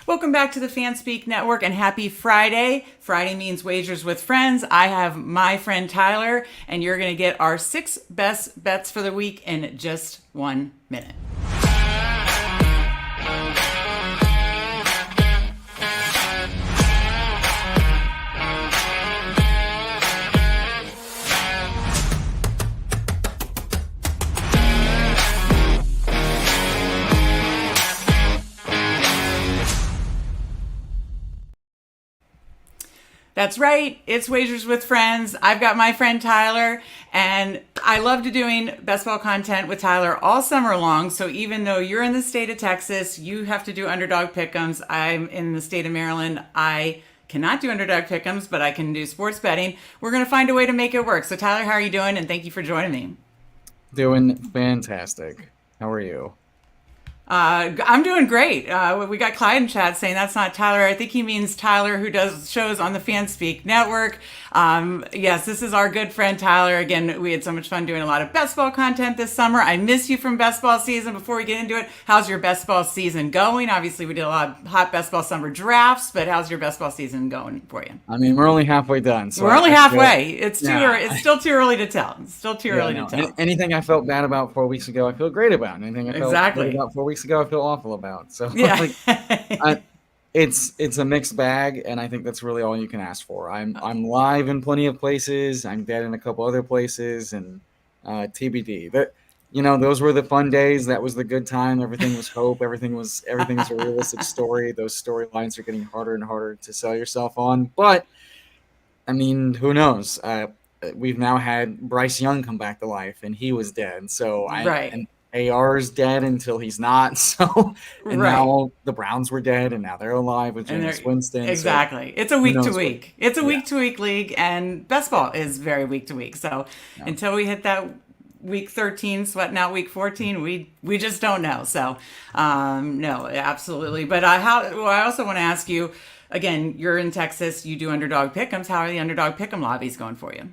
Welcome back to the Fanspeak Network and happy Friday. Friday means wagers with friends. I have my friend Tyler, and you're going to get our 6 best bets for the week in just 1 minute. That's right. It's Wagers with Friends. I've got my friend Tyler, and I love doing best ball content with Tyler all summer long. So even though you're in the state of Texas, you have to do Underdog Pick'ems. I'm in the state of Maryland. I cannot do Underdog Pick'ems, but I can do sports betting. We're going to find a way to make it work. So Tyler, how are you doing? And thank you for joining me. Doing fantastic. How are you? I'm doing great. We got Clyde in chat saying that's not Tyler. I think he means Tyler, who does shows on the Fanspeak Network. Yes, this is our good friend Tyler. Again, we had so much fun doing a lot of best ball content this summer. I miss you from best ball season. Before we get into it, how's your best ball season going? Obviously, we did a lot of hot best ball summer drafts, but how's your best ball season going for you? I mean, we're only halfway done. So We're only halfway. It's yeah. It's still too early to tell. It's still too early to tell. Anything I felt bad about 4 weeks ago, I feel great about. Anything I felt Exactly. good about 4 weeks ago, I feel awful about. So Yeah. it's a mixed bag, and I think that's really all you can ask for. I'm live in plenty of places. I'm dead in a couple other places, and TBD. Those were the fun days. That was the good time. Everything was hope. Everything was a realistic story. Those storylines are getting harder and harder to sell yourself on. But I mean, who knows? We've now had Bryce Young come back to life, and he was dead. So and AR's dead until he's not. So now the Browns were dead, and now they're alive with Jameis Winston. Exactly. So it's a week to week. It's a week to week league, and best ball is very week to week. So until we hit that week 13, sweating out week 14, we just don't know. So no, absolutely. But I also want to ask you, again, you're in Texas, you do Underdog Pick'ems. How are the Underdog Pick'em lobbies going for you?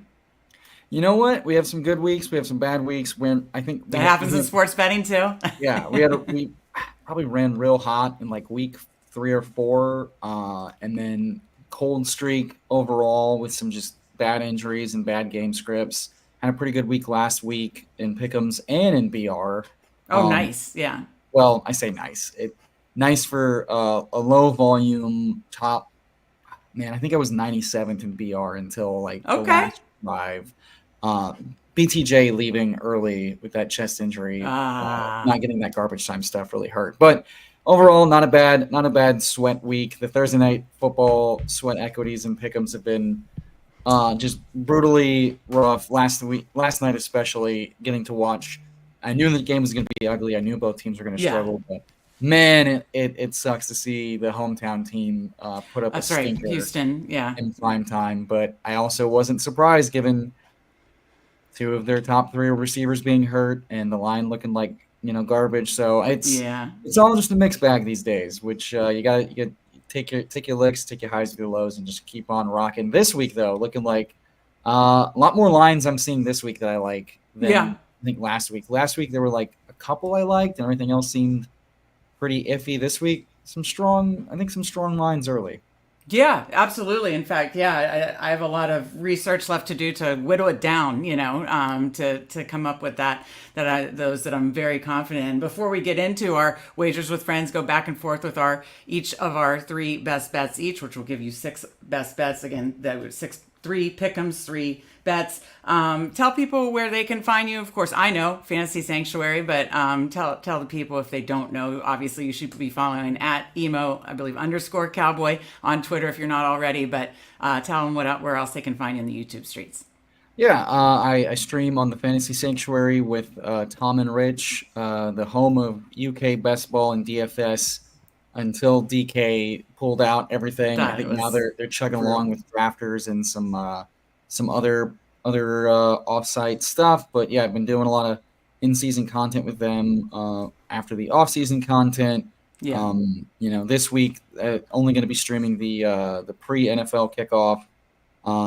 You know what? We have some good weeks. We have some bad weeks. When I think that happens in sports betting too. Yeah, we probably ran real hot in like week 3 or 4, and then cold streak overall with some just bad injuries and bad game scripts. Had a pretty good week last week in Pick'ems and in BR. Oh, nice. Yeah. Well, I say nice. Nice for a low volume top. Man, I think I was 97th in BR until like the last drive. BTJ leaving early with that chest injury, not getting that garbage time stuff really hurt. But overall, not a bad sweat week. The Thursday night football sweat equities and pick'ems have been just brutally rough. Last night especially, getting to watch. I knew the game was going to be ugly. I knew both teams were going to struggle, but man, it sucks to see the hometown team put up a stinker Houston, in prime time. But I also wasn't surprised given 2 of their top 3 receivers being hurt and the line looking like garbage. So it's all just a mixed bag these days. Which you got take your licks, take your highs to your lows, and just keep on rocking. This week though, looking like a lot more lines I'm seeing this week that I like than I think last week. Last week there were like a couple I liked, and everything else seemed pretty iffy. This week, some strong lines early. Yeah, absolutely. In fact, I have a lot of research left to do to whittle it down, to come up with those that I'm very confident in. Before we get into our wagers with friends, go back and forth with each of our 3 best bets each, which will give you 6 best bets. Again, that was 3 pick'ems, 3 bets. Tell people where they can find you. Of course, I know Fantasy Sanctuary, but tell the people if they don't know. Obviously, you should be following at emo, I believe _cowboy on Twitter if you're not already. But tell them where else they can find you in the YouTube streets. Yeah, I stream on the Fantasy Sanctuary with Tom and Rich, the home of UK best ball and DFS. Until DK pulled out everything, I think now they're chugging along with drafters and some other offsite stuff. But yeah, I've been doing a lot of in-season content with them after the off-season content. Yeah. This week only going to be streaming the pre-NFL kickoff.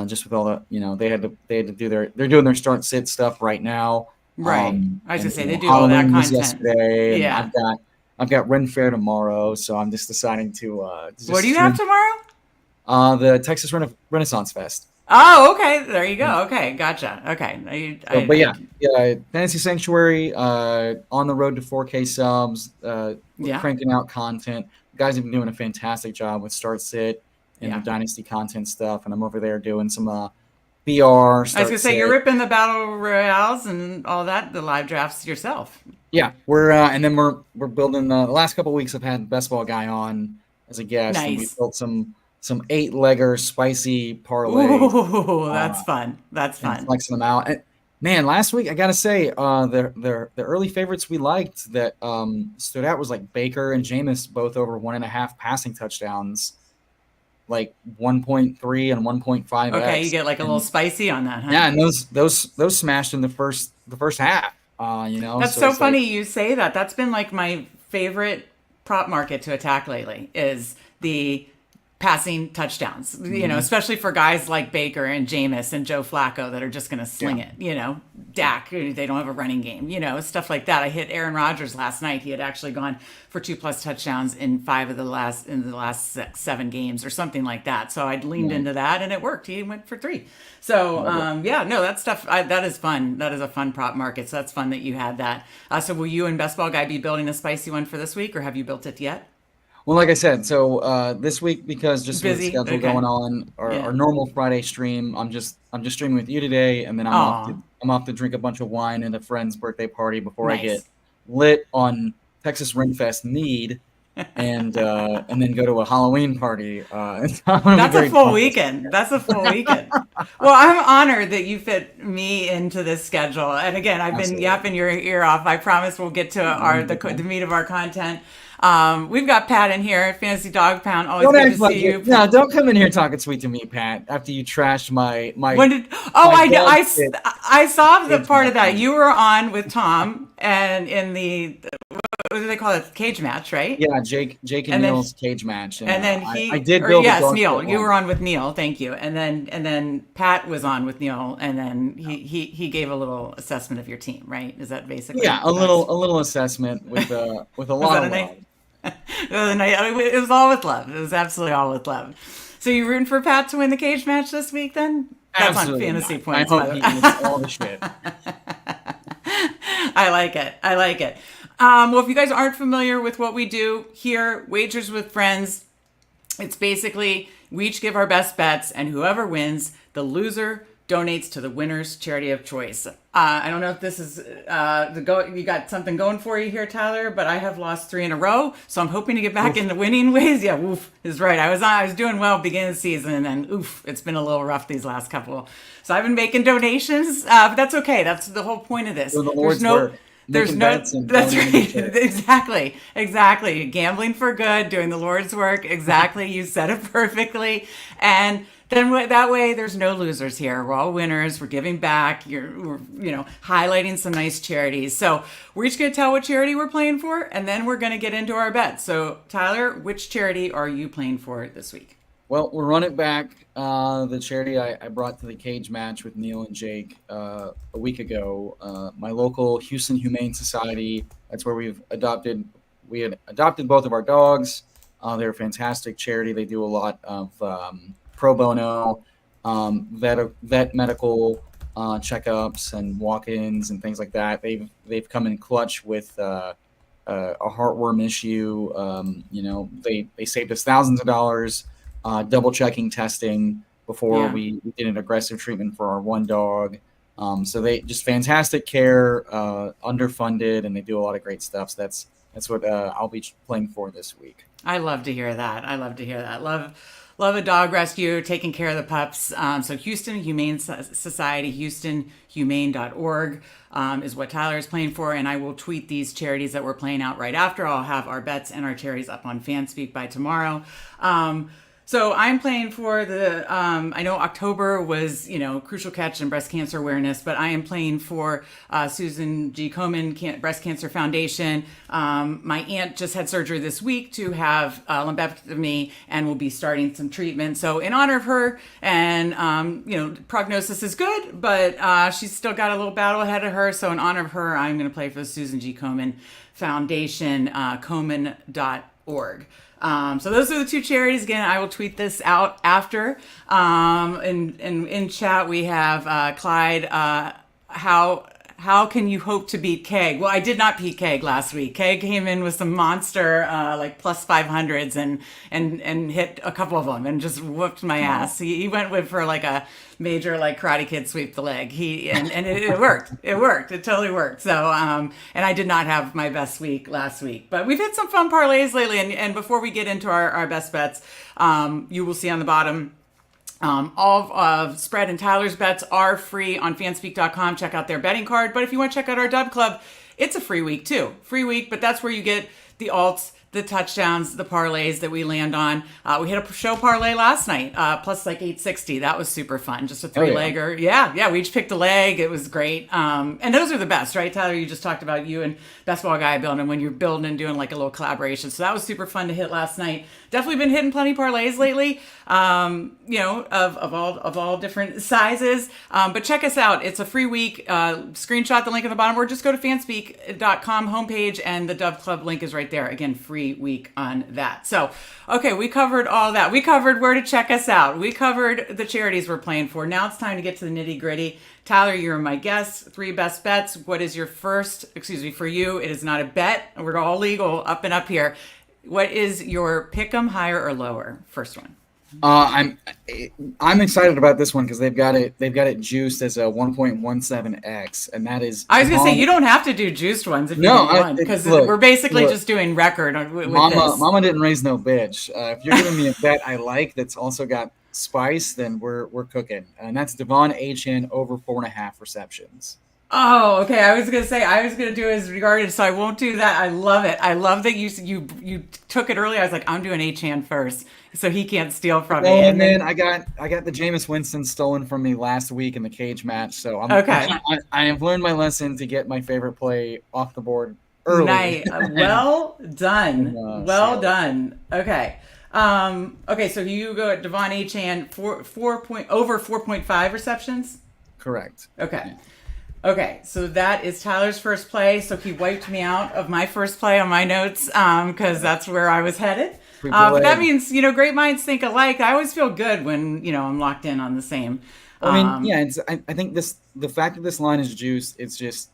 Just with all the they had to do they're doing their start sit stuff right now. Right. I was gonna say they do all that content yesterday. Yeah. And I've got Ren Fair tomorrow, so I'm just deciding to just What do you have tomorrow? the Texas Renaissance Fest. Oh, okay. There you go. Okay, gotcha. Okay, So, but yeah, Fantasy Sanctuary, on the road to 4K subs, we're yeah, cranking out content. The guys have been doing a fantastic job with Start Sit and the yeah. Dynasty content stuff, and I'm over there doing some BR I was gonna Start say you're Sit. ripping the battle royales and all that, the live drafts yourself. Yeah, we're and then we're building. The last couple of weeks, I've had Best Ball Guy on as a guest, and we Nice. built some 8-legger spicy parlays. Ooh, Uh, that's fun. That's and fun. flexing them out. And man, last week I gotta say, the early favorites we liked that stood out was like Baker and Jameis, both over 1.5 passing touchdowns, like 1.3 and Okay, you 1.5x. get like a little And spicy on that, huh? yeah, and those smashed in the first half. That's So so it's like, funny you say that. That's been like my favorite prop market to attack lately is the passing touchdowns. mhm, Especially for guys like Baker and Jameis and Joe Flacco that are just going to sling yeah, it. Dak, they don't have a running game. Stuff like that. I hit Aaron Rodgers last night. He had actually gone for 2+ touchdowns in the last 7 games or something like that. So I'd leaned yeah. into that and it worked. He went for 3. So Love it. yeah, no, that stuff that is fun. That is a fun prop market. So that's fun that you had that. So will you and Best Ball Guy be building a spicy one for this week, or have you built it yet? Well, like I said, so this week, because just with the Busy. schedule Okay. going on, our Yeah. normal Friday stream, I'm just streaming with you today, and then Aw, I'm off to drink a bunch of wine at a friend's birthday party before I get nice. lit on Texas Ringfest Mead, and then go to a Halloween party. It's gonna be That's a great full fun. weekend. That's a full weekend. Well, I'm honored that you fit me into this schedule. And again, I've been Absolutely. yapping your ear off. I promise we'll get to the meat of our content. We've got Pat in here, Fantasy Dog Pound. Always Don't good act to like see it. you. No, don't come in here talking sweet to me, Pat. After you trashed my When did? Oh, my dog shit I saw the cage part of match. that. You were on with Tom and in the what do they call it? Cage match, right? Yeah, Jake and And then Neil's cage match, and And then I did or build a yes, dog Neil. shit You line. were on with Neil. Thank you. And then Pat was on with Neil, and then he gave a little assessment of your team. Right? Is that basically? Yeah, a little assessment with a Was lot that of a nice? love. It was all with love. It was absolutely all with love. So you rooting for Pat to win the cage match this week? Then that's on Absolutely fantasy not. I points. By hope the he way. eats all the shit. I like it. I like it. Well, if you guys aren't familiar with what we do here, Wagers with Friends, it's basically we each give our best bets, and whoever wins, the loser donates to the winner's charity of choice. I don't know if this is you got something going for you here, Tyler, but I have lost 3 in a row, so I'm hoping to get back Oof. in the winning ways. Yeah, oof is right. I was doing well beginning of the season, and then oof, it's been a little rough these last couple. So I've been making donations, but that's okay. That's the whole point of this. Doing the Lord's work, There's making no, bets and that's donating right. to charity. Exactly. Gambling for good, doing the Lord's work. Exactly. You said it perfectly. And then that way, there's no losers here. We're all winners. We're giving back. We're highlighting some nice charities. So we're each going to tell what charity we're playing for, and then we're going to get into our bets. So Tyler, which charity are you playing for this week? Well, we'll run it back. The charity I brought to the cage match with Neil and Jake a week ago. My local Houston Humane Society. That's where we had adopted both of our dogs. They're a fantastic charity. They do a lot of pro bono, vet medical checkups and walk-ins and things like that. They've come in clutch with a heartworm issue. They saved us thousands of dollars. Double checking testing before Yeah. we did an aggressive treatment for our one dog. So they just fantastic care, underfunded, and they do a lot of great stuff. So that's what I'll be playing for this week. I love to hear that. Love a dog rescue, taking care of the pups. So Houston Humane Society, houstonhumane.org is what Tyler is playing for. And I will tweet these charities that we're playing out right after. I'll have our bets and our charities up on Fanspeak by tomorrow. So I'm playing for the. I know October was, Crucial Catch and breast cancer awareness, but I am playing for Susan G. Komen Breast Cancer Foundation. My aunt just had surgery this week to have lumpectomy and will be starting some treatment. So in honor of her, and prognosis is good, but she's still got a little battle ahead of her. So in honor of her, I'm going to play for the Susan G. Komen Foundation, Komen.org. So those are the two charities. Again, I will tweet this out after. In chat, we have Clyde. How can you hope to beat Keg? Well, I did not beat Keg last week. Keg came in with some monster like plus 500s and hit a couple of them and just whooped my ass. He went with for like a major like Karate Kid sweep the leg. And it worked. It worked. It totally worked. So and I did not have my best week last week, but we've had some fun parlays lately. And before we get into our best bets, you will see on the bottom. All of Spread and Tyler's bets are free on fanspeak.com. Check out their betting card. But if you want to check out our Dub Club, it's a free week too. Free week, but that's where you get the alts, the touchdowns, the parlays that we land on. We hit a show parlay last night, plus like 860. That was super fun. Just a three-legger. Yeah. We each picked a leg. It was great. And those are the best, right, Tyler? You just talked about you and Best Ball Guy building when you're building and doing like a little collaboration. So that was super fun to hit last night. Definitely been hitting plenty parlays lately, of all different sizes. But check us out. It's a free week. Screenshot the link at the bottom, or just go to fanspeak.com homepage, and the Dove Club link is right there. Again, free week on that. So, okay, we covered all that. We covered where to check us out. We covered the charities we're playing for. Now it's time to get to the nitty gritty. Tyler, you're my guest. 3 best bets. What is your first? For you, it is not a bet. We're all legal up and up here. What is your pick 'em, higher or lower? First one. I'm excited about this one because they've got it juiced as a 1.17x, and that is. I was gonna say you don't have to do juiced ones if you don't want, because we're basically just doing record with this. Mama didn't raise no bitch. If you're giving me a bet I like that's also got spice, then we're cooking, and that's Devon Achane over 4.5 receptions. Oh, okay. I was gonna do as regarded, so I won't do that. I love it. I love that you took it early. I was like, I'm doing Achane first, so he can't steal from me. And then I got the Jameis Winston stolen from me last week in the cage match. So I have learned my lesson to get my favorite play off the board early. Nice. Well done. Done. Okay. Okay. So you go at Devon Achane over 4.5 receptions. Correct. Okay. Yeah. Okay, so that is Tyler's first play. So he wiped me out of my first play on my notes because that's where I was headed. But that means, great minds think alike. I always feel good when, I'm locked in on the same. I think the fact that this line is juiced, it's just,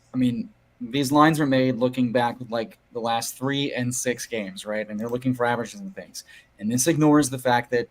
these lines are made looking back with like the last 3 and 6 games, right? And they're looking for averages and things. And this ignores the fact that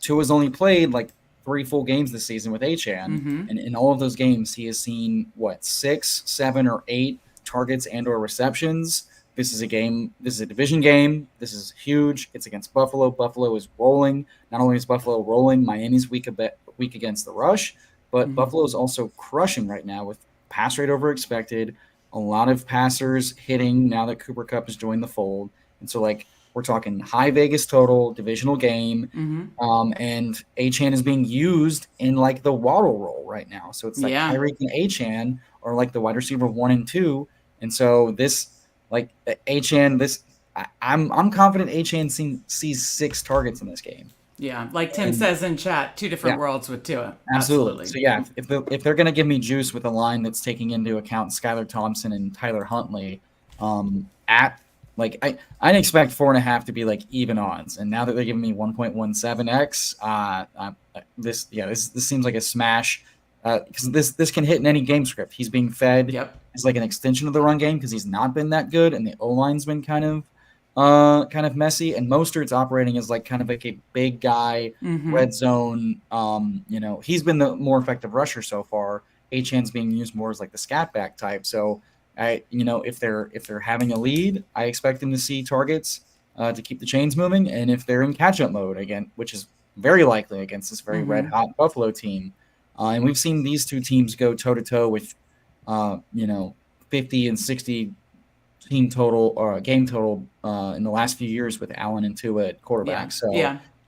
Tua's only played like 3 full games this season with Achane, and in all of those games, he has seen 6, 7, or 8 targets and/or receptions. This is a game. This is a division game. This is huge. It's against Buffalo. Buffalo is rolling. Not only is Buffalo rolling, Miami's weak against the rush, but Buffalo is also crushing right now with pass rate over expected. A lot of passers hitting now that Cooper Kupp has joined the fold, and so we're talking high Vegas total, divisional game, and Achane is being used in the Waddle role right now. So it's Tyreek and Achane are like the wide receiver 1 and 2, and so this Achane, I'm confident Achane sees 6 targets in this game. Yeah, like Tim says in chat, 2 different worlds with Tua. Absolutely. So if they're gonna give me juice with a line that's taking into account Skylar Thompson and Tyler Huntley, I expect 4.5 to be even odds, and now that they're giving me 1.17x, this seems like a smash because this can hit in any game script. He's being fed as an extension of the run game because he's not been that good, and the O-line's been kind of messy, and Mostert's operating as kind of a big guy, red zone. He's been the more effective rusher so far. Achane's being used more as the scat back type, so. If they're having a lead, I expect them to see targets to keep the chains moving. And if they're in catch-up mode again, which is very likely against this very red-hot Buffalo team, and we've seen these two teams go toe-to-toe with, 50 and 60 team total or game total in the last few years with Allen and Tua at quarterback.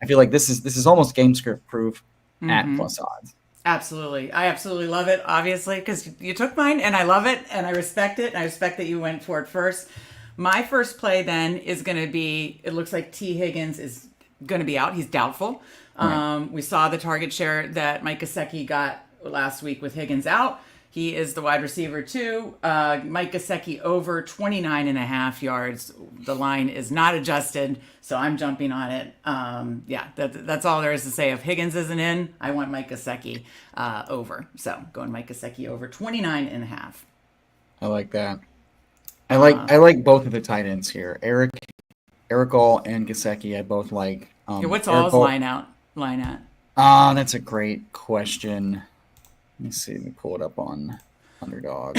I feel like this is almost game script proof at plus odds. Absolutely. I absolutely love it, obviously, because you took mine and I love it and I respect it. And I respect that you went for it first. My first play then is going to be, it looks like T. Higgins is going to be out. He's doubtful. Right. We saw the target share that Mike Gesicki got last week with Higgins out. He is the wide receiver too. Mike Gesicki over 29.5 yards. The line is not adjusted, so I'm jumping on it. That's all there is to say. If Higgins isn't in, I want Mike Gesicki over. So going Mike Gesicki over 29.5. I like that. I like both of the tight ends here. Eric All and Gesicki, I both like. What's All's line at? That's a great question. Let me see. Let me pull it up on Underdog.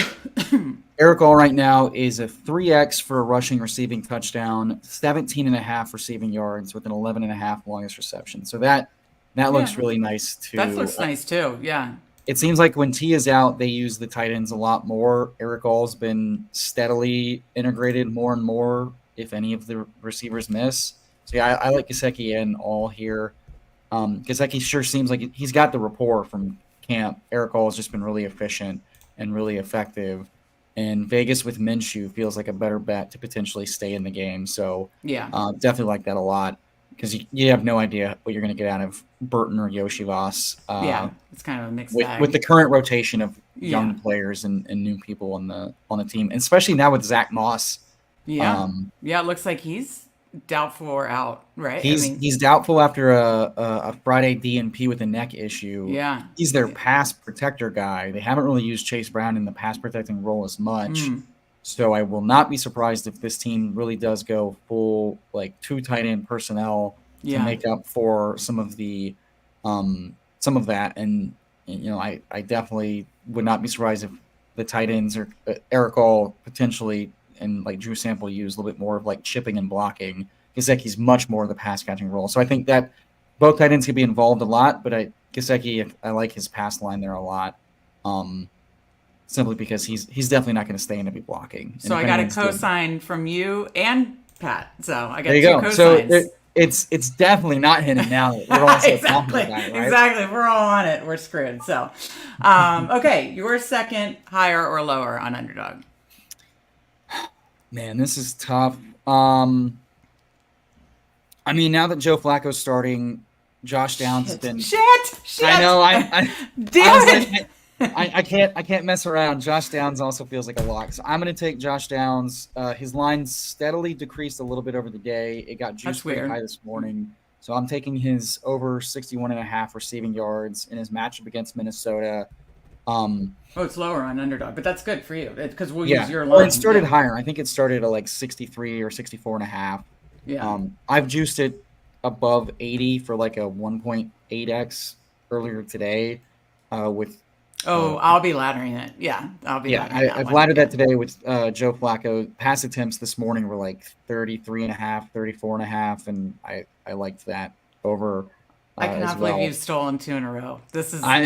Eric All right now is a 3x for a rushing receiving touchdown, 17.5 receiving yards with an 11.5 longest reception. So that looks really nice too. That looks nice too. Yeah. It seems like when T is out, they use the tight ends a lot more. Eric All's been steadily integrated more and more if any of the receivers miss. So yeah, I like Gesicki and All here. Gesicki sure seems like he's got the rapport from camp. Eric All has just been really efficient and really effective. And Vegas with Minshew feels like a better bet to potentially stay in the game. So definitely like that a lot because you have no idea what you're going to get out of Burton or Yoshi Voss. It's kind of a mixed bag. With the current rotation of young players and new people on the team, and especially now with Zach Moss. It looks like he's doubtful or out, right? He's doubtful after a Friday DNP with a neck issue. Yeah. He's their pass protector guy. They haven't really used Chase Brown in the pass protecting role as much. So I will not be surprised if this team really does go full like 2 tight end personnel to make up for some of that. And I definitely would not be surprised if the tight ends are Eric All potentially and like Drew Sample use a little bit more of like chipping and blocking. Gesicki's much more of the pass catching role. So I think that both tight ends could be involved a lot, but Gesicki, I like his pass line there a lot. Simply because he's definitely not going to stay in to be blocking. So I got a cosign from you and Pat. So I got there you 2 go. cosigns. So it's definitely not hidden now. We're also exactly. About it, right? Exactly. We're all on it. We're screwed. So, okay, your second, higher or lower on Underdog? Man, this is tough. I mean, now that Joe Flacco's starting, Josh Downs has been. Shit! I know. Damn it! I can't mess around. Josh Downs also feels like a lock. So I'm going to take Josh Downs. His line steadily decreased a little bit over the day. It got juiced pretty high this morning. So I'm taking his over 61.5 receiving yards in his matchup against Minnesota. It's lower on Underdog, but that's good for you because we'll use your line. Well, it started higher. I think it started at like 63 or 64.5. Yeah. I've juiced it above 80 for like a 1.8x earlier today with I'll be laddering it. Yeah, I'll be laddering that I've laddered that today with Joe Flacco. Pass attempts this morning were like 33.5, 34.5, and I liked that over. I cannot believe you've stolen 2 in a row. I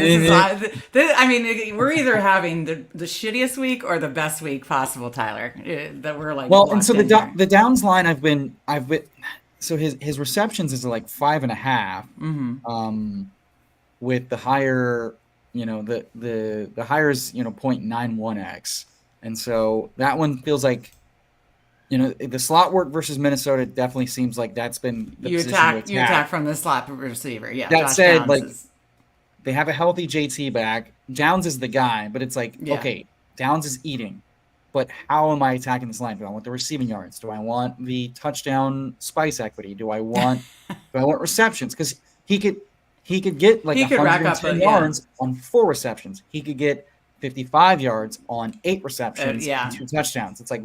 mean, we're either having the shittiest week or the best week possible, Tyler. That we're like. Well, and so the Downs line I've been so his receptions is like 5.5. With the higher, the higher is 0.91x, and so that one feels like. The slot work versus Minnesota definitely seems like that's been the position you attack from the slot receiver. Yeah. That said, they have a healthy JT back. Downs is the guy, but it's like, okay, Downs is eating, but how am I attacking this line? Do I want the receiving yards? Do I want the touchdown spice equity? Do I want receptions? Because he could get like 110 yards on 4 receptions. He could get 55 yards on 8 receptions and 2 touchdowns. It's like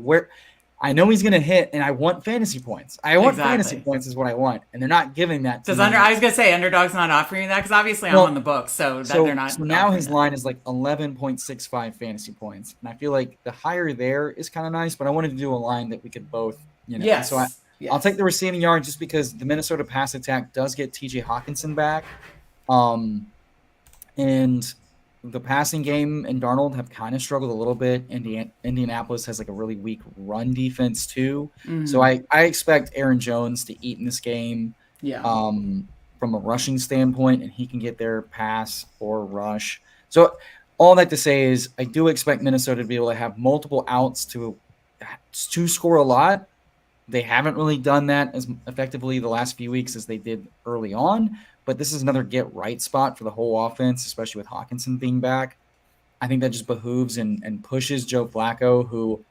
I know he's going to hit, and I want fantasy points. Fantasy points is what I want, and they're not giving that to me. I was going to say, Underdog's not offering that, because obviously I'm on the books, so they're not. So now his line is like 11.65 fantasy points, and I feel like the higher there is kind of nice, but I wanted to do a line that we could both, Yes. So I'll take the receiving yard just because the Minnesota pass attack does get TJ Hawkinson back, and the passing game and Darnold have kind of struggled a little bit. Indianapolis has like a really weak run defense too. So I expect Aaron Jones to eat in this game. Yeah. from a rushing standpoint, and he can get there, pass or rush. So all that to say is I do expect Minnesota to be able to have multiple outs to score a lot. They haven't really done that as effectively the last few weeks as they did early on, but this is another get right spot for the whole offense, especially with Hawkinson being back. I think that just behooves and pushes Joe Flacco, who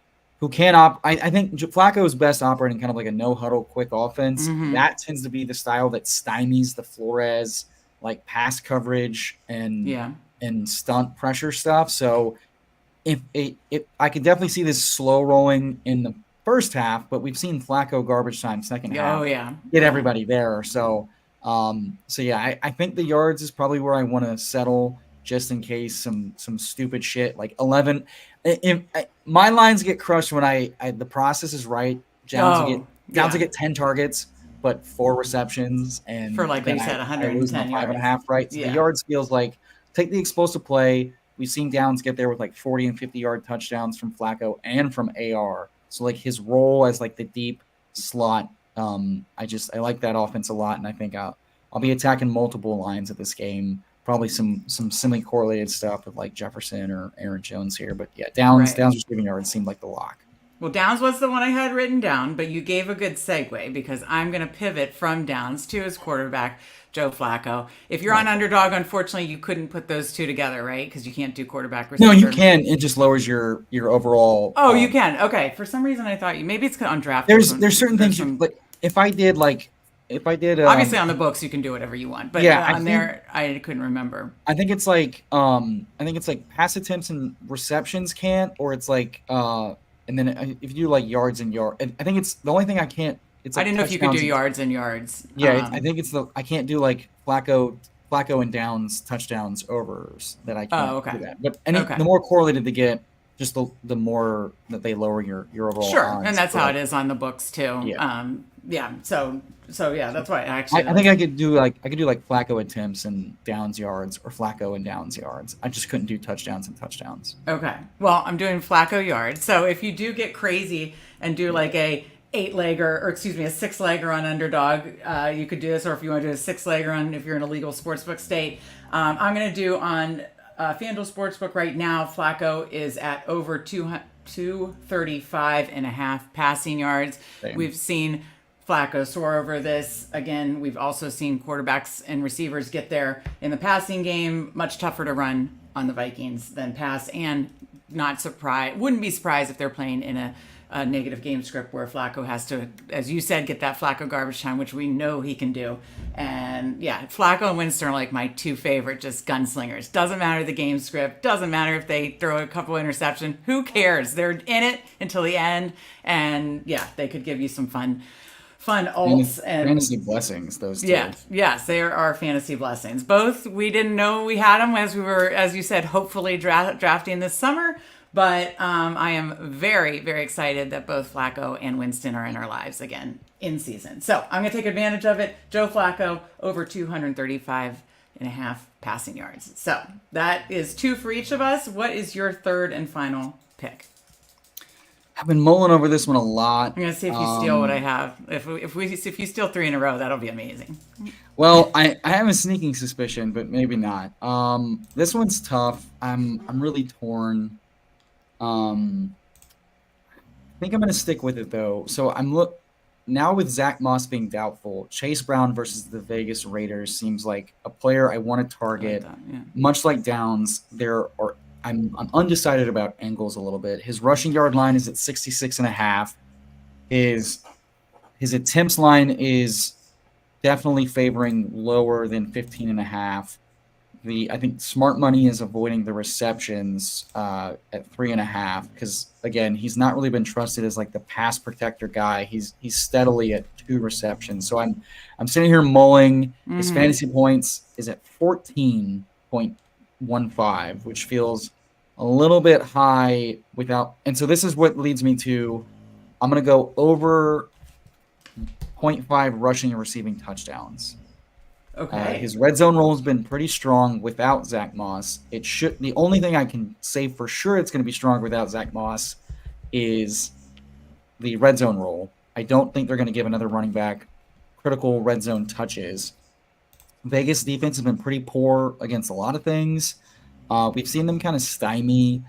can I think Flacco is best operating kind of like a no huddle quick offense. That tends to be the style that stymies the Flores like pass coverage and stunt pressure stuff. So if I could definitely see this slow rolling in the first half, but we've seen Flacco garbage time second half get everybody there. So I think the yards is probably where I want to settle, just in case some stupid shit like 11. My lines get crushed when the process is right. Downs will get 10 targets, but 4 receptions, and for like you said, 110 I lose my 5.5 yards. Right. So the yards feels like take the explosive play. We've seen Downs get there with like 40 and 50-yard touchdowns from Flacco and from AR. So like his role as like the deep slot, I like that offense a lot, and I think I'll be attacking multiple lines of this game. Probably some semi-correlated stuff with like Jefferson or Aaron Jones here, but yeah, Downs receiving yards seemed like the lock. Well, Downs was the one I had written down, but you gave a good segue because I'm going to pivot from Downs to his quarterback, Joe Flacco. If you're on Underdog, unfortunately, you couldn't put those two together, right? Because you can't do quarterback receiver. No, you can. It just lowers your overall. Oh, you can. Okay. For some reason, I thought maybe it's on draft. There's certain things, but if I did obviously on the books you can do whatever you want, but I couldn't remember. I think it's like pass attempts and receptions can't, or it's like and then if you do like yards and yards, I think it's the only thing I can't. It's like I didn't know if you could do yards and yards. Yeah, I think I can't do like Flacco and Downs touchdowns overs that I can't do that. But the more correlated they get, just the more that they lower your overall odds. And that's how it is on the books too. So that's why I think I could do like Flacco attempts and Downs yards, or Flacco and Downs yards. I just couldn't do touchdowns and touchdowns. Okay. Well, I'm doing Flacco yards. So if you do get crazy and do like a 6-legger on Underdog, you could do this, or if you want to do a 6-legger on if you're in a legal sportsbook state. I'm going to do on FanDuel Sportsbook right now. Flacco is at over 235.5 passing yards. Same. We've seen Flacco soar over this. Again, we've also seen quarterbacks and receivers get there in the passing game. Much tougher to run on the Vikings than pass, and wouldn't be surprised if they're playing in a negative game script where Flacco has to, as you said, get that Flacco garbage time, which we know he can do. And Flacco and Winston are like my two favorite just gunslingers. Doesn't matter the game script. Doesn't matter if they throw a couple interceptions. Who cares? They're in it until the end. And they could give you some fun ults and fantasy blessings. Those two. Yes, they are our fantasy blessings. Both we didn't know we had them as we were, as you said, hopefully drafting this summer. But I am very, very excited that both Flacco and Winston are in our lives again in season. So I'm going to take advantage of it. Joe Flacco over 235.5 passing yards. So that is 2 for each of us. What is your third and final pick? I've been mulling over this one a lot. I'm going to see if you steal what I have. If you steal 3 in a row, that'll be amazing. Well, I have a sneaking suspicion, but maybe not. This one's tough. I'm really torn. I think I'm going to stick with it though. So now with Zach Moss being doubtful, Chase Brown versus the Vegas Raiders seems like a player I want to target. Much like Downs, I'm undecided about angles a little bit. His rushing yard line is at 66.5. His attempts line is definitely favoring lower than 15.5. I think smart money is avoiding the receptions at 3.5 because again he's not really been trusted as like the pass protector guy. He's steadily at 2 receptions. So I'm sitting here mulling. His fantasy points is at 14.15, which feels a little bit high without. And so this is what leads me to I'm going to go over 0.5 rushing and receiving touchdowns. Okay. His red zone role has been pretty strong without Zach Moss. The only thing I can say for sure it's going to be stronger without Zach Moss is the red zone role. I don't think they're going to give another running back critical red zone touches. Vegas defense has been pretty poor against a lot of things. We've seen them kind of stymie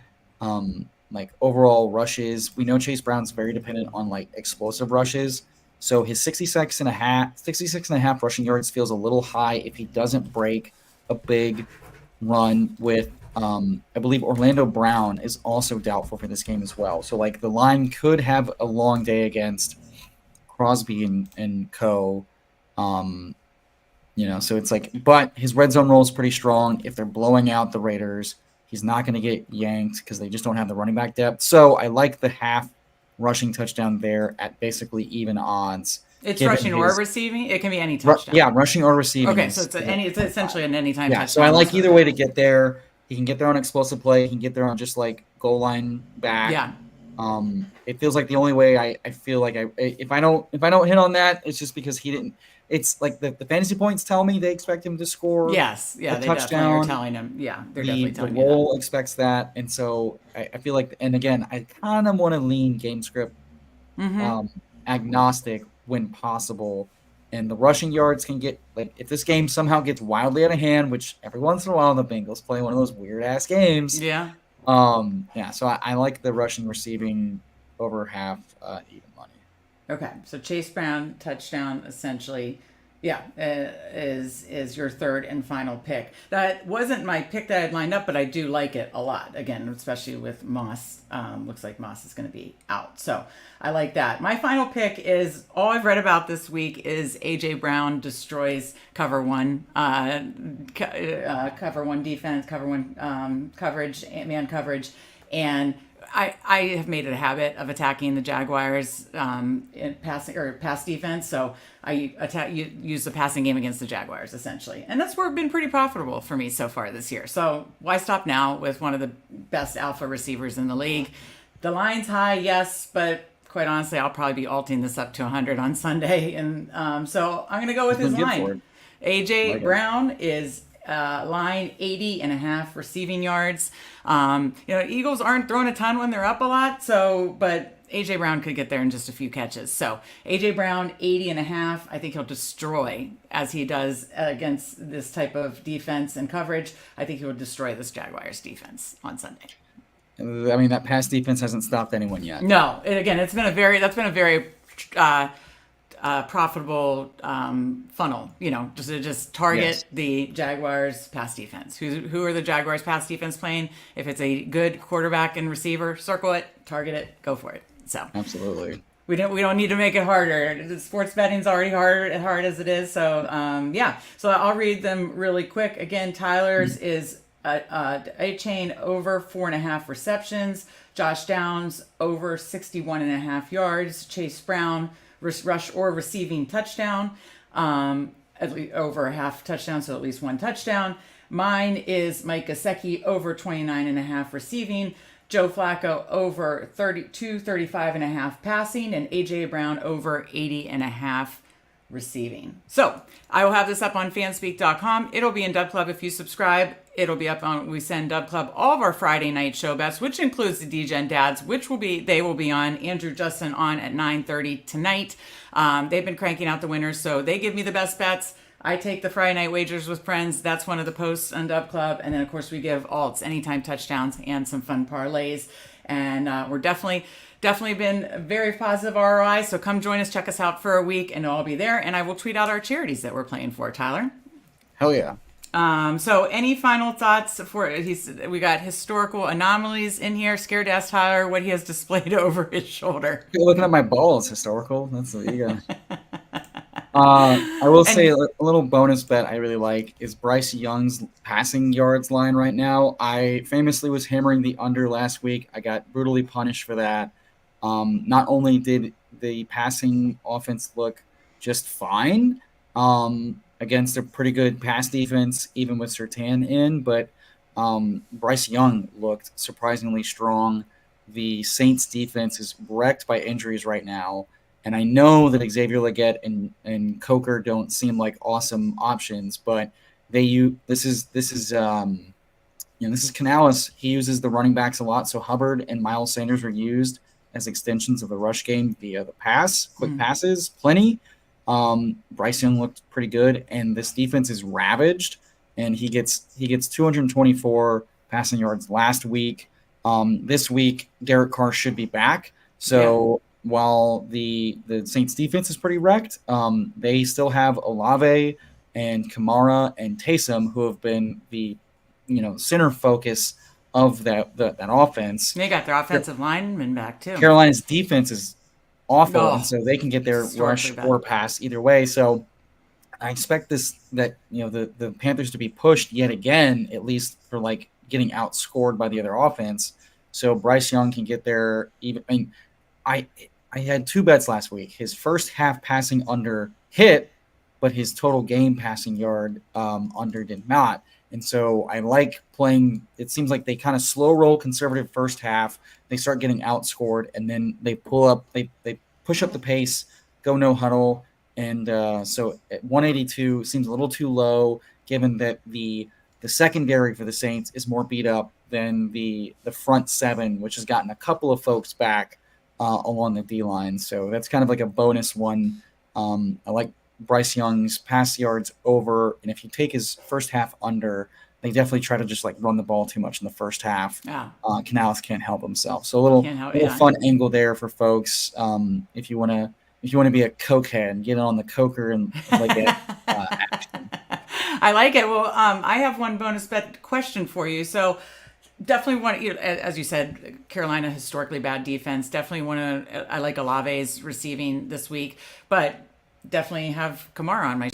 like overall rushes. We know Chase Brown's very dependent on like explosive rushes. So his 66 and a half rushing yards feels a little high if he doesn't break a big run with I believe Orlando Brown is also doubtful for this game as well. So like the line could have a long day against Crosby and co. So it's like, but his red zone role is pretty strong. If they're blowing out the Raiders, he's not going to get yanked because they just don't have the running back depth. So I like the half rushing touchdown there at basically even odds. It's rushing or receiving? It can be any touchdown. Yeah, rushing or receiving. Okay, so it's essentially an anytime touchdown. So I like either way to get there. He can get there on explosive play. He can get there on just like goal line back. Yeah. It feels like the only way I feel like if I don't hit on that, it's just because he didn't. It's like the fantasy points tell me they expect him to score. Yes, yeah, a they touchdown. definitely are telling him. Yeah, they're definitely telling the role expects that, and so I feel like, and again, I kind of want to lean game script agnostic when possible, and the rushing yards can get like if this game somehow gets wildly out of hand, which every once in a while the Bengals play one of those weird ass games. Yeah. So I like the rushing receiving over half even money. Okay, so Chase Brown touchdown essentially, is your third and final pick. That wasn't my pick that I'd lined up, but I do like it a lot. Again, especially with Moss. Looks like Moss is going to be out, so I like that. My final pick is all I've read about this week is AJ Brown destroys cover one defense, cover one coverage, man coverage, and I have made it a habit of attacking the Jaguars in pass defense. So I use the passing game against the Jaguars essentially, and that's where it's been pretty profitable for me so far this year. So why stop now with one of the best alpha receivers in the league? The line's high, yes, but quite honestly, I'll probably be alting this up to 100 on Sunday, and so I'm going to go with his line. AJ Brown is line 80 and a half receiving yards. Eagles aren't throwing a ton when they're up a lot, but AJ Brown could get there in just a few catches. So AJ Brown 80 and a half, I think he'll destroy as he does against this type of defense and coverage. I think he will destroy this Jaguars defense on Sunday. I mean, that pass defense hasn't stopped anyone yet. No, that's been a very profitable funnel, just target the Jaguars pass defense. Who are the Jaguars pass defense playing? If it's a good quarterback and receiver, circle it, target it, go for it. So absolutely, we don't need to make it harder. Sports betting's already hard as it is. So so I'll read them really quick. Again, Tyler's is a chain over 4.5 receptions. Josh Downs over 61.5 yards. Chase Brown rush or receiving touchdown, at least over a half touchdown, so at least one touchdown. Mine is Mike Gesicki over 29.5 receiving, Joe Flacco over 35.5 passing, and AJ Brown over 80.5 receiving. So I will have this up on fanspeak.com. It'll be in Dub Club if you subscribe. It'll be up on, we send Dub Club all of our Friday night show bets, which includes the DGen Dads, they will be on. Andrew Justin on at 9:30 tonight. They've been cranking out the winners, so they give me the best bets. I take the Friday night wagers with friends. That's one of the posts on Dub Club. And then, of course, we give alts, anytime touchdowns, and some fun parlays. And we're definitely been very positive ROI. So come join us, check us out for a week, and I'll be there. And I will tweet out our charities that we're playing for, Tyler. Hell yeah. So any final thoughts we got historical anomalies in here. Scared to ask Tyler what he has displayed over his shoulder. You're looking at my balls, historical. That's what you got. I will say a little bonus bet I really like is Bryce Young's passing yards line right now. I famously was hammering the under last week. I got brutally punished for that. Not only did the passing offense look just fine, against a pretty good pass defense, even with Surtain in, but Bryce Young looked surprisingly strong. The Saints defense is wrecked by injuries right now, and I know that Xavier Legette and Coker don't seem like awesome options, but this is Canales. He uses the running backs a lot, so Hubbard and Miles Sanders are used as extensions of the rush game via the quick passes, plenty. Bryce Young looked pretty good, and this defense is ravaged, and he gets 224 passing yards last week. This week, Derek Carr should be back. So while the Saints defense is pretty wrecked, they still have Olave and Kamara and Taysom, who have been the center focus of that offense. They got their offensive lineman back too. Carolina's defense is awful, and so they can get their rush or pass either way. So I expect the Panthers to be pushed yet again, at least for like getting outscored by the other offense. So Bryce Young can get there. I had 2 bets last week. His first half passing under hit, but his total game passing yard under did not. And so I like playing. It seems like they kind of slow roll conservative first half. They start getting outscored, and then they push up the pace, go no huddle. And so at 182 seems a little too low, given that the secondary for the Saints is more beat up than the front 7, which has gotten a couple of folks back along the D line. So that's kind of like a bonus one. I like Bryce Young's pass yards over, and if you take his first half under, they definitely try to just like run the ball too much in the first half. Canales can't help himself. So a little fun angle there for folks. If you want to be a cokehead and get on the coker and like action. I like it. Well, I have one bonus bet question for you. So definitely want to, as you said, Carolina historically bad defense. Definitely want to. I like Olave's receiving this week, but definitely have Kamara on my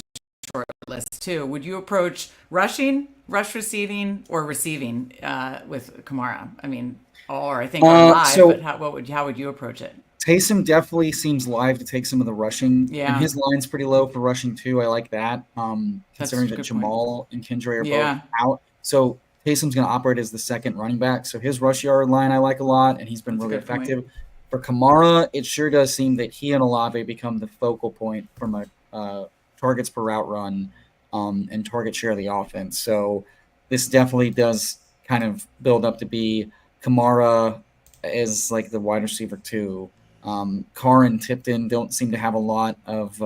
short list too. Would you approach rush receiving, or receiving with Kamara? I mean, or I think live. But how would you approach it? Taysom definitely seems live to take some of the rushing. Yeah. And his line's pretty low for rushing too. I like that. Considering that Jamal and Kendra are both out. So Taysom's going to operate as the second running back. So his rush yard line I like a lot, and he's been really effective. Point. For Kamara, it sure does seem that he and Olave become the focal point from a targets per route run and target share of the offense. So this definitely does kind of build up to be Kamara as like the wide receiver too. Carr and Tipton don't seem to have a lot of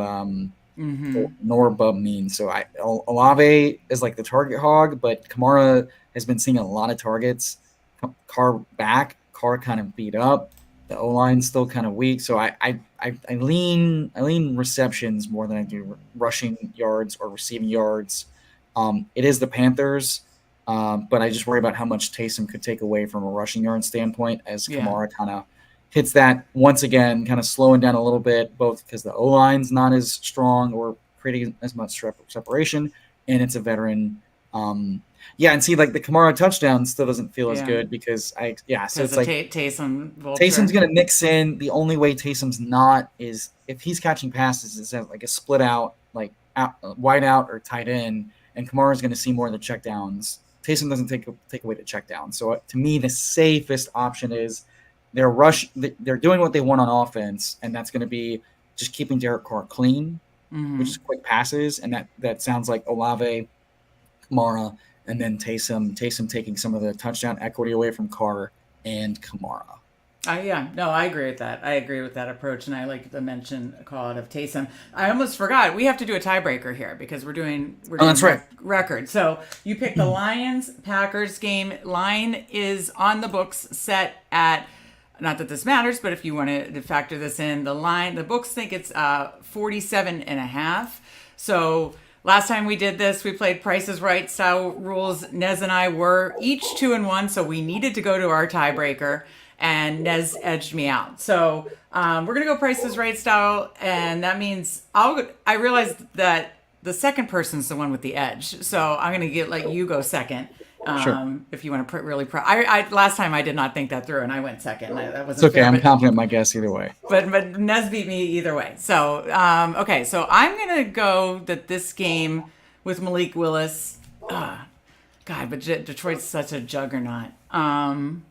nor bub mean. So Olave is like the target hog, but Kamara has been seeing a lot of targets. Carr back, Carr kind of beat up. The O-line's still kind of weak, so I lean receptions more than I do rushing yards or receiving yards. It is the Panthers, but I just worry about how much Taysom could take away from a rushing yard standpoint as Kamara kind of hits that once again, kind of slowing down a little bit, both because the O-line's not as strong or creating as much separation, and it's a veteran. And see, like the Kamara touchdown still doesn't feel as good because so it's like Taysom's going to mix in. The only way Taysom's not is if he's catching passes is like a split out, like wide out or tight end, and Kamara's going to see more of the checkdowns. Taysom doesn't take away the checkdown. So to me, the safest option is they're doing what they want on offense, and that's going to be just keeping Derek Carr clean, which is quick passes, and that sounds like Olave, Kamara, and then Taysom taking some of the touchdown equity away from Carr and Kamara. I agree with that. I agree with that approach, and I like the call out of Taysom. I almost forgot we have to do a tiebreaker here because we're doing that's right. Record. So you picked the Lions-Packers game. Line is on the books set at, not that this matters, but if you want to factor this in, the books think it's 47.5. So last time we did this, we played Price is Right style rules. Nez and I were each 2-1, so we needed to go to our tiebreaker, and Nez edged me out. So we're going to go Price is Right style, and that means I realized that the second person's the one with the edge. So I'm going to let you go second. Sure. If you want to really last time I did not think that through and I went second. That wasn't it's okay. fair, I'm confident in my guess either way. But Nez beat me either way. So okay. So I'm gonna go that this game with Malik Willis. God, but Detroit's such a juggernaut. You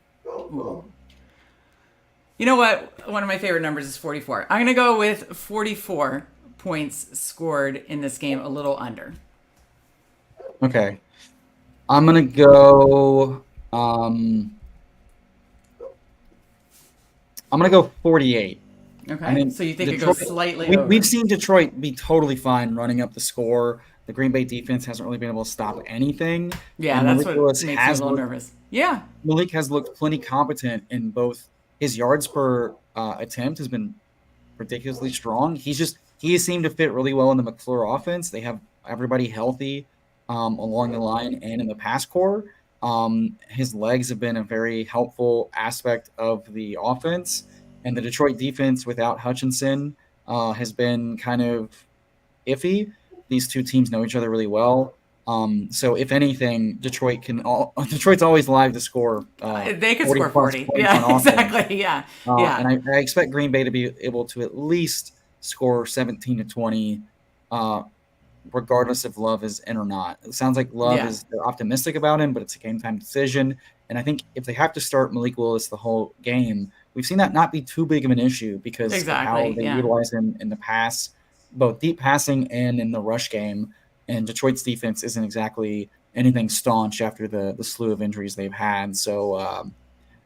know what? One of my favorite numbers is 44. I'm gonna go with 44 points scored in this game, a little under. Okay. I'm gonna go. I'm gonna go 48. I Okay. mean, So you think it Detroit, goes slightly we've over? seen Detroit be totally fine running up the score. The Green Bay defense hasn't really been able to stop anything, Yeah, and that's what makes me a little Looked nervous. Yeah. Malik has looked plenty competent in both. His yards per attempt has been ridiculously strong. He has seemed to fit really well in the McClure offense. They have everybody healthy along the line and in the pass core. His legs have been a very helpful aspect of the offense, and the Detroit defense without Hutchinson has been kind of iffy. These two teams know each other really well. So if anything, Detroit's always live to score They could 40 score plus 40. points on Yeah, offense. exactly. Yeah. Yeah. And I expect Green Bay to be able to at least score 17 to 20, regardless if Love is in or not. It sounds like Yeah. they're optimistic about him, but it's a game time decision. And I think if they have to start Malik Willis the whole game, we've seen that not be too big of an issue because of how Exactly. they Yeah. utilize him in the pass, both deep passing and in the rush game. And Detroit's defense isn't exactly anything staunch after the slew of injuries they've had. So,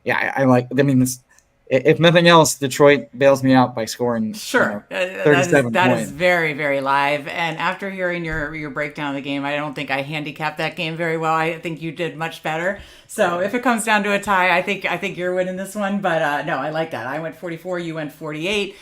yeah, I mean, if nothing else, Detroit bails me out by scoring, Sure, 37 that is points. very very live. And after hearing your breakdown of the game, I don't think I handicapped that game very well. I think you did much better. So if it comes down to a tie, I think you're winning this one. But no, I like that. I went 44, you went 48.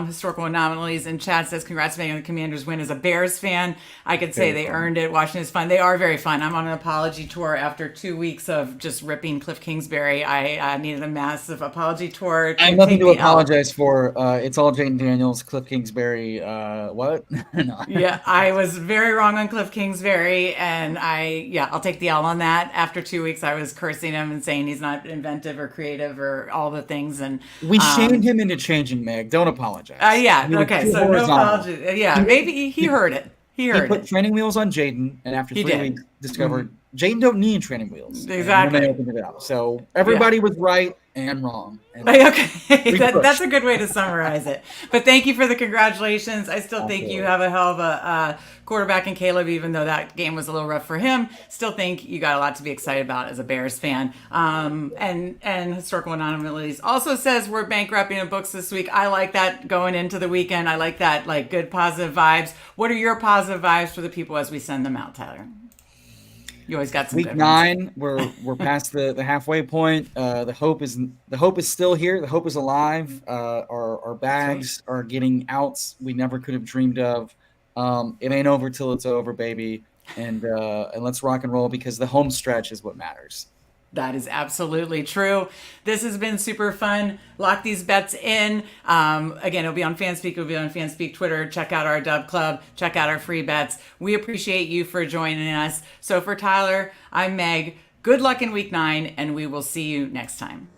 Historical anomalies, and Chad says congrats on the Commanders win. As a Bears fan, I could say Very they fun. earned it. Washington is fun. They are very fun. I'm on an apology tour after 2 weeks of just ripping Cliff Kingsbury. I needed a massive apology tour. I have nothing to apologize for. It's all Jaden Daniels, Cliff Kingsbury. What? No. Yeah, I was very wrong on Cliff Kingsbury, and I'll take the L on that. After 2 weeks, I was cursing him and saying he's not inventive or creative or all the things, and We shamed him into changing, Meg. Don't apologize. yeah, He was okay, too so no horizontal. apology. Yeah, maybe he heard it. He He heard put it. training wheels on Jaden, and after He 3 weeks, did. discovered Jaden don't need training wheels. And then they Exactly. opened it up. So everybody was right and wrong. And Okay, we that's pushed. a good way to summarize it. But thank you for the congratulations. I still think you Absolutely. have a hell of a quarterback in Caleb, even though that game was a little rough for him. Still think you got a lot to be excited about as a Bears fan. And Historical Anomalies also says we're bankrupting in books this week. I like that going into the weekend. I like that, like good positive vibes. What are your positive vibes for the people as we send them out, Tyler? You always got some Week good ones. 9, we're past the halfway point. The hope is still here. The hope is alive. Our bags are getting outs we never could have dreamed of. It ain't over till it's over, baby. And let's rock and roll because the home stretch is what matters. That is absolutely true. This has been super fun. Lock these bets in. Again, it'll be on Fanspeak. It'll be on Fanspeak Twitter. Check out our Dub Club. Check out our free bets. We appreciate you for joining us. So for Tyler, I'm Meg. Good luck in week 9, and we will see you next time.